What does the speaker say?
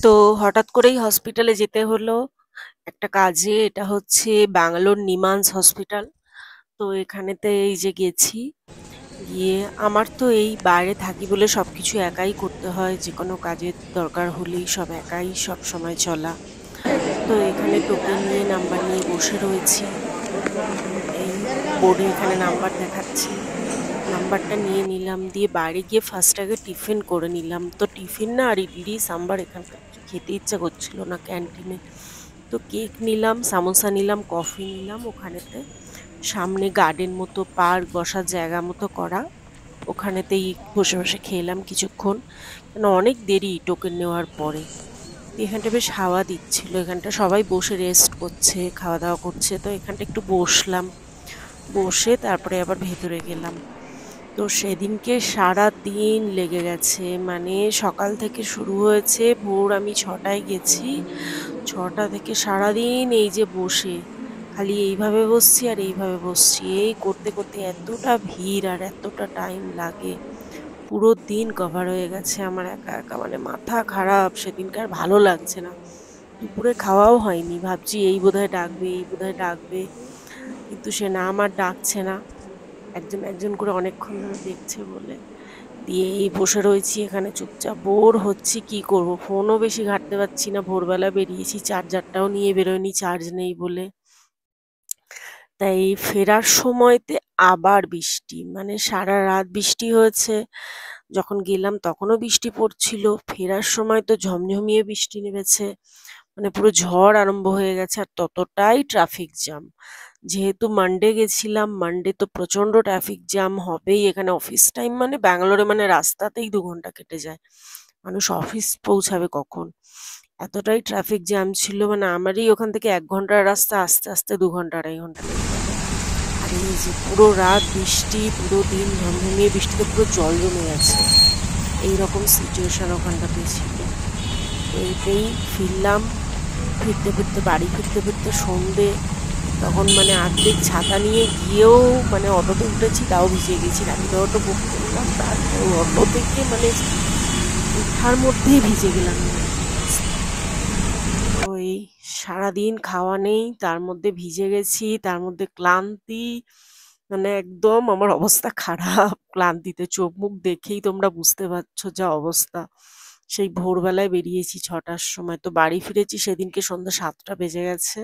তো হঠাৎ করেই হসপিটালে যেতে হলো একটা কাজে। এটা হচ্ছে ব্যাঙ্গালোর নিমান্স হসপিটাল। তো এখানেতে এই যে গেছি, গিয়ে আমার তো এই বাইরে থাকি বলে সবকিছু একাই করতে হয়, যে কোনো কাজের দরকার হলেই সব একাই সব সময় চলা। তো এখানে টোকেন নিয়ে নাম্বার নিয়ে বসে রয়েছি। এই বোর্ডে এখানে নাম্বার দেখাচ্ছে, নাম্বারটা নিয়ে নিলাম, দিয়ে বাইরে গিয়ে ফার্স্ট আগে টিফিন করে নিলাম। তো টিফিন না আর ইডলি সাম্বার এখানকার কিছু খেতে ইচ্ছা করছিল না ক্যান্টিনে। তো কেক নিলাম, সামোসা নিলাম, কফি নিলাম। ওখানেতে সামনে গার্ডেন মতো, পার্ক, বসার জায়গা মতো করা, ওখানেতেই বসে বসে খেলাম কিছুক্ষণ, কেন অনেক দেরি টোকেন নেওয়ার পরে। এখানটা বেশ হাওয়া দিচ্ছিল, এখানটা সবাই বসে রেস্ট করছে, খাওয়া দাওয়া করছে। তো এখানটা একটু বসলাম, বসে তারপরে আবার ভেতরে গেলাম। তো সেদিনকে সারাদিন লেগে গেছে, মানে সকাল থেকে শুরু হয়েছে, ভোর আমি 6টায় গেছি, 6টা থেকে সারাদিন এই যে বসে, খালি এইভাবে বসছি আর এইভাবে বসছি, এই করতে করতে এতটা ভিড় আর এতটা টাইম লাগে, পুরো দিন কভার হয়ে গেছে আমার একা একা, মানে মাথা খারাপ, সেদিনকে আর ভালো লাগছে না। দুপুরে খাওয়াও হয়নি, ভাবছি এই বোধহয় ডাকবে, এই বোধহয় ডাকবে, কিন্তু সে নাম আর ডাকছে না। একজন একজন করে অনেকক্ষণ ধরে দেখছে বলে। দিয়ে এই বসে রয়েছি এখানে চুপচাপ, বোর হচ্ছি, কি করব, ফোনও বেশি ঘাঁটতে পারছি না, ভোরবেলা বেরিয়েছি, চার্জারটাও নিয়ে বেরোয়নি, চার্জ নেই বলে। তাই ফেরার সময়তে আবার বৃষ্টি, মানে সারা রাত বৃষ্টি হয়েছে, যখন গেলাম তখনও বৃষ্টি পড়ছিল, ফেরার সময় তো ঝমঝমিয়ে বৃষ্টি নেমেছে, মানে পুরো ঝড় আরম্ভ হয়ে গেছে, আর ততটাই ট্রাফিক জ্যাম। যেহেতু মানডে গেছিলাম, মানডে তো প্রচন্ড ট্রাফিক জ্যাম হবেই, এখানে অফিস টাইম মানে ব্যাঙ্গালোরে মানে রাস্তাতেই 2 ঘন্টা কেটে যায়, মানুষ অফিস পৌঁছাবে কখন, এতটাই ট্রাফিক জ্যাম ছিল, মানে আমারই ওখান থেকে 1 ঘন্টার রাস্তা আসতে আসতে 2 ঘন্টা 2.5 ঘন্টা লেগে গেল। আর এই যে পুরো রাত বৃষ্টি, পুরো দিন ঝমঝমিয়ে বৃষ্টিতে পুরো জল জমে গেছে, এইরকম সিচুয়েশন ওখানটাতে ছিল। তো এতেই ফিরলাম, ফিরতে ফিরতে বাড়ি ফিরতে ফিরতে সন্ধে, তখন মানে অর্ধেক ছাতা নিয়ে গিয়েও, মানে অটোতে উঠেছি তাও ভিজে গেছি, র্যাপিডো অটো বুক করলাম, তারপর অটো থেকে মানে উঠার মধ্যেই ভিজে গেলাম এরকম অবস্থা। তো এই সারাদিন খাওয়া নেই, তার মধ্যে ভিজে গেছি, তার মধ্যে ক্লান্তি, মানে একদম আমার অবস্থা খারাপ ক্লান্তিতে, চোখ মুখ দেখেই তোমরা বুঝতে পারছো যা অবস্থা। সেই ভোরবেলায় বেরিয়েছি 6টার সময়, তো বাড়ি ফিরেছি সেদিনকে সন্ধ্যা 7টা বেজে গেছে।